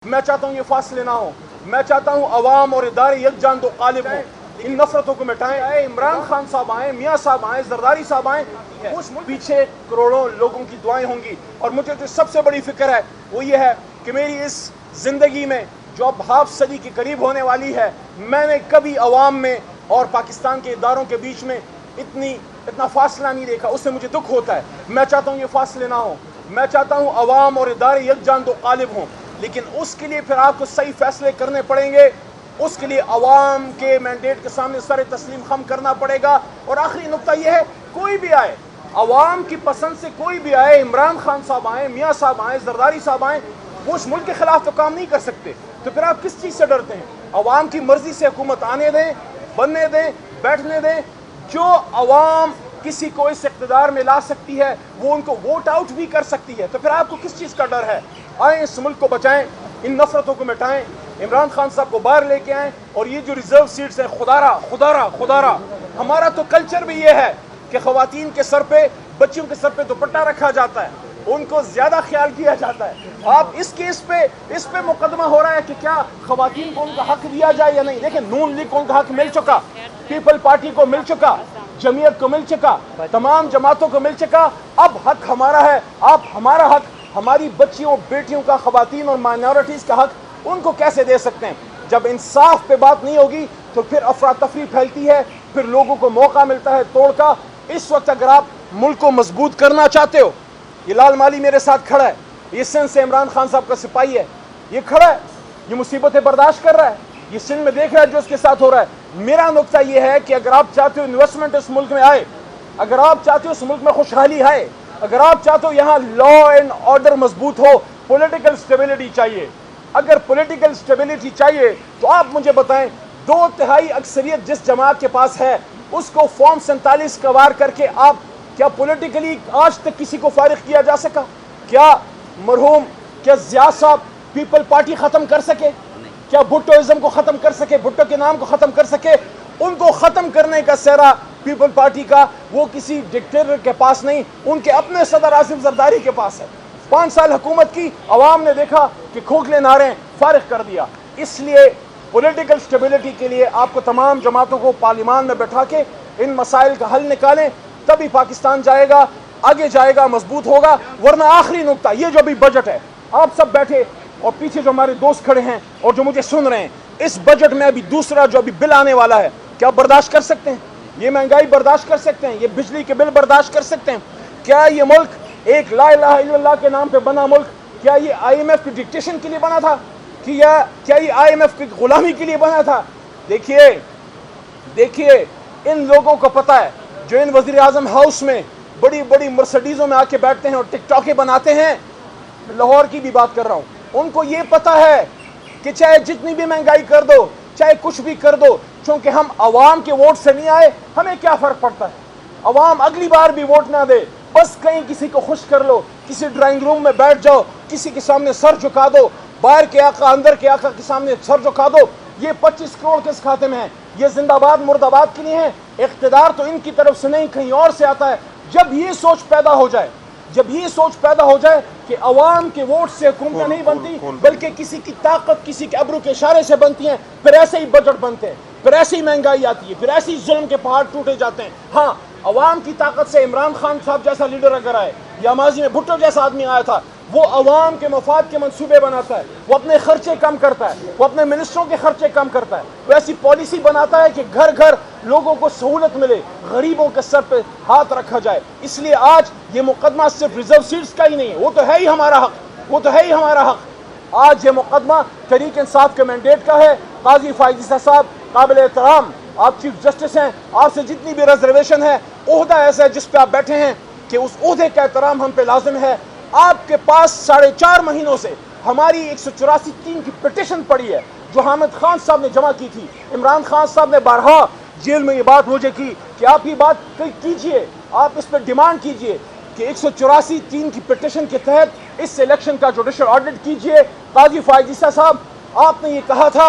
मैं चाहता हूँ ये फासले ना हो। मैं चाहता हूँ अवाम और इदारे यकजान दो गालिब हों, इन नफरतों को मिटाएं। इमरान खान साहब आए, मियाँ साहब आए, जरदारी साहब आए, उस पीछे करोड़ों लोगों की दुआएं होंगी। और मुझे जो सबसे बड़ी फिक्र है वो ये है कि मेरी इस जिंदगी में जो अब हाफ सदी के करीब होने वाली है, मैंने कभी अवाम में और पाकिस्तान के इदारों के बीच में इतना फासला नहीं देखा। उससे मुझे दुख होता है। मैं चाहता हूँ ये फासले ना हो। मैं चाहता हूँ अवाम और इदारे यकजान दो गालिब हों, लेकिन उसके लिए फिर आपको सही फैसले करने पड़ेंगे। उसके लिए अवाम के मैंडेट के सामने सर तस्लीम खम करना पड़ेगा। और आखिरी नुक्ता यह है, कोई भी आए, अवाम की पसंद से कोई भी आए, इमरान खान साहब आए, मियाँ साहब आए, जरदारी साहब आए, वो उस मुल्क के खिलाफ तो काम नहीं कर सकते। तो फिर आप किस चीज़ से डरते हैं? अवाम की मर्जी से हुकूमत आने दें, बनने दें, बैठने दें। जो अवाम किसी को इस इक़्तिदार में ला सकती है वो उनको वोट आउट भी कर सकती है। तो फिर आपको किस चीज़ का डर है? आए, इस मुल्क को बचाएं, इन नफरतों को मिटाएं, इमरान खान साहब को बाहर लेके आएं। और ये जो रिजर्व सीट्स हैं, खुदारा हमारा तो कल्चर भी ये है कि ख़वातीन के सर पे, बच्चियों के सर पे दुपट्टा रखा जाता है, उनको ज़्यादा ख्याल किया जाता है। आप इस केस पे इस पे मुकदमा हो रहा है कि क्या ख़वातीन को उनका हक दिया जाए या नहीं। देखिए, नून लीग को उनका हक मिल चुका, पीपल पार्टी को मिल चुका, जमीयत को मिल चुका, तमाम जमातों को मिल चुका। अब हक हमारा है। आप हमारा हक, हमारी बच्चियों बेटियों का, ख़वातीन और माइनॉरिटीज़ का हक उनको कैसे दे सकते हैं? जब इंसाफ पे बात नहीं होगी तो फिर अफरा तफरी फैलती है, फिर लोगों को मौका मिलता है तोड़ का। इस वक्त अगर आप मुल्क को मजबूत करना चाहते हो, ये लाल माली मेरे साथ खड़ा है, ये सिंध से इमरान खान साहब का सिपाही है, ये खड़ा है, ये मुसीबतें बर्दाश्त कर रहा है, ये सिंध में देख रहा है जो उसके साथ हो रहा है। मेरा नुक्ता ये है कि अगर आप चाहते हो इन्वेस्टमेंट इस मुल्क में आए, अगर आप चाहते हो इस मुल्क में खुशहाली आए, अगर आप चाहते हो यहाँ लॉ एंड ऑर्डर मजबूत हो, पॉलिटिकल स्टेबिलिटी चाहिए। अगर पॉलिटिकल स्टेबिलिटी चाहिए तो आप मुझे बताएं, 2/3 अक्सरियत जिस जमात के पास है उसको फॉर्म 47 का वार करके आप क्या पॉलिटिकली आज तक किसी को फारिग किया जा सका? क्या मरहूम, क्या ज़िया साहब पीपल पार्टी ख़त्म कर सके? क्या भुट्टोइज्म को ख़त्म कर सके? भुट्टो के नाम को ख़त्म कर सके? उनको ख़त्म करने का सेहरा पीपल पार्टी का वो किसी डिक्टेटर के पास नहीं, उनके अपने सदर आसिफ जरदारी के पास है। 5 साल हुकूमत की, अवाम ने देखा कि खोखले नारे फारिग कर दिया। इसलिए पॉलिटिकल स्टेबिलिटी के लिए आपको तमाम जमातों को पार्लियामान में बैठा के इन मसाइल का हल निकालें, तभी पाकिस्तान जाएगा, आगे जाएगा, मजबूत होगा। वरना आखिरी नुक्ता, ये जो अभी बजट है, आप सब बैठे और पीछे जो हमारे दोस्त खड़े हैं और जो मुझे सुन रहे हैं, इस बजट में अभी दूसरा जो अभी बिल आने वाला है, क्या बर्दाश्त कर सकते हैं? ये महंगाई बर्दाश्त कर सकते हैं? ये बिजली के बिल बर्दाश्त कर सकते हैं? क्या ये मुल्क एक ला इलाहा इल्लल्लाह के नाम पे बना मुल्क, क्या ये IMF की डिक्टेशन के लिए बना था कि क्या ये IMF की गुलामी के लिए बना था? देखिए इन लोगों को पता है जो इन वज़ीर आज़म हाउस में बड़ी बड़ी मर्सिडीज़ों में आके बैठते हैं और टिकटॉकें बनाते हैं, लाहौर की भी बात कर रहा हूँ, उनको ये पता है कि चाहे जितनी भी महंगाई कर दो, चाहे कुछ भी कर दो, क्योंकि हम अवाम के वोट से नहीं आए, हमें क्या फ़र्क पड़ता है? अवाम अगली बार भी वोट ना दे, बस कहीं किसी को खुश कर लो, किसी ड्राइंग रूम में बैठ जाओ, किसी के सामने सर झुका दो, बाहर के आका अंदर के आका के सामने सर झुका दो। ये 25 करोड़ किस खाते में है? ये जिंदाबाद मुर्दाबाद के लिए है। इख्तिदार तो इनकी तरफ से नहीं, कहीं और से आता है। जब ये सोच पैदा हो जाए कि अवाम के वोट से हुकूमतें नहीं बनती, बल्कि किसी की ताकत, किसी के अब्रू के इशारे से बनती हैं, फिर ऐसे ही बजट बनते हैं, फिर ऐसे ही महंगाई आती है, फिर ऐसे ही जुल्म के पहाड़ टूटे जाते हैं। हाँ, अवाम की ताकत से इमरान खान साहब जैसा लीडर अगर आए, या माजी में भुट्टो जैसा आदमी आया था, वो अवाम के मफाद के मंसूबे बनाता है, वो अपने खर्चे कम करता है, वो अपने मिनिस्टरों के खर्चे कम करता है, वो ऐसी पॉलिसी बनाता है कि घर घर लोगों को सहूलत मिले, गरीबों के सर पे हाथ रखा जाए। इसलिए आज ये मुकदमा सिर्फ रिजर्व सीट्स का ही नहीं है, वो तो है ही हमारा हक, आज ये मुकदमा तहरीक इंसाफ के मैंडेट का है। काजी फायद ईसा साहब काबिल एहतराम, आप चीफ जस्टिस हैं, आपसे जितनी भी रिजर्वेशन है, ओहदा ऐसा है जिस पे आप बैठे हैं कि उस ओहदे का एहतराम हम पे लाजिम है। आपके पास 4.5 महीनों से हमारी 184(3) की पिटिशन पड़ी है जो हामिद खान साहब ने जमा की थी। इमरान खान साहब ने बारहा जेल में ये बात मुझे की कि आप ये बात कीजिए, आप इस पर डिमांड कीजिए कि 184(3) की पिटिशन के तहत इस इलेक्शन का जुडिशल ऑडिट कीजिए। काजी फायद ईसा साहब, आपने ये कहा था,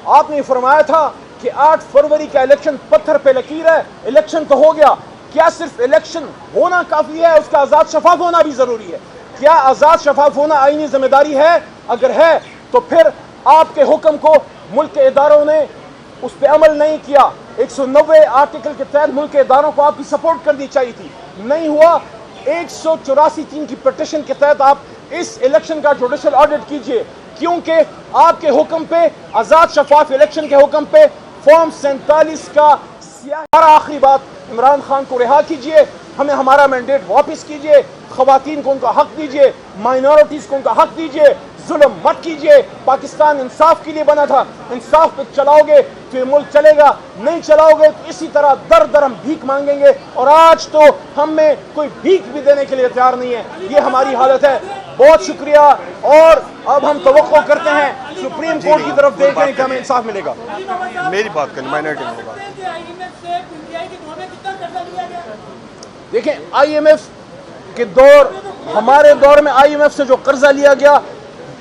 आपने ये फरमाया था कि 8 फरवरी का इलेक्शन पत्थर पे लकीर है, इलेक्शन तो हो गया। क्या सिर्फ इलेक्शन होना काफ़ी है? उसका आज़ाद शफाफ होना भी ज़रूरी है। क्या आज़ाद शफाफ होना आईनी जिम्मेदारी है? अगर है تو پھر آپ کے حکم کو ملک کے اداروں نے اس پہ عمل نہیں کیا. 190 آرٹیکل کے تحت ملک کے اداروں کو آپ کی سپورٹ کرنی چاہیے تھی, نہیں ہوا. 184(3) کی پٹیشن کے تحت آپ اس الیکشن کا جوڈیشل آڈٹ کیجئے, کیونکہ آپ کے حکم پہ, آزاد شفاف الیکشن کے حکم پہ فارم 47 کا سیاہ. آخری بات, عمران خان کو رہا کیجئے, ہمیں ہمارا مینڈیٹ واپس کیجئے, خواتین کو ان کا حق دیجئے, مائنورٹیز کو ان کا حق دیجئے, ظلم مت کیجئے. پاکستان انصاف کے لیے بنا تھا, انصاف پہ چلاؤ گے تو یہ ملک چلے گا, نہیں چلاؤ گے تو اسی طرح در در ہم بھیک مانگیں گے, اور آج تو ہم میں کوئی بھیک بھی دینے کے لیے تیار نہیں ہے. یہ ہماری حالت ہے. بہت شکریہ, اور اب ہم توقع کرتے ہیں سپریم کورٹ کی طرف دیکھ کر کہ ہمیں انصاف ملے گا. میری بات کریں, مائنرٹی میں بات. دیکھیں, آئی ایم ایف کے دور, ہمارے دور میں آئی ایم ایف سے جو قرضہ لیا گیا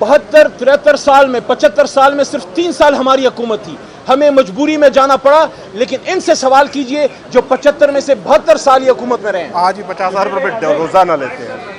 72-73 سال میں, 75 سال میں صرف 3 سال ہماری حکومت تھی, ہمیں مجبوری میں جانا پڑا. لیکن ان سے سوال کیجئے جو 75 میں سے 72 سال یہ حکومت میں رہے ہیں. آج ہی 50,000 روپے روزانہ لیتے ہیں.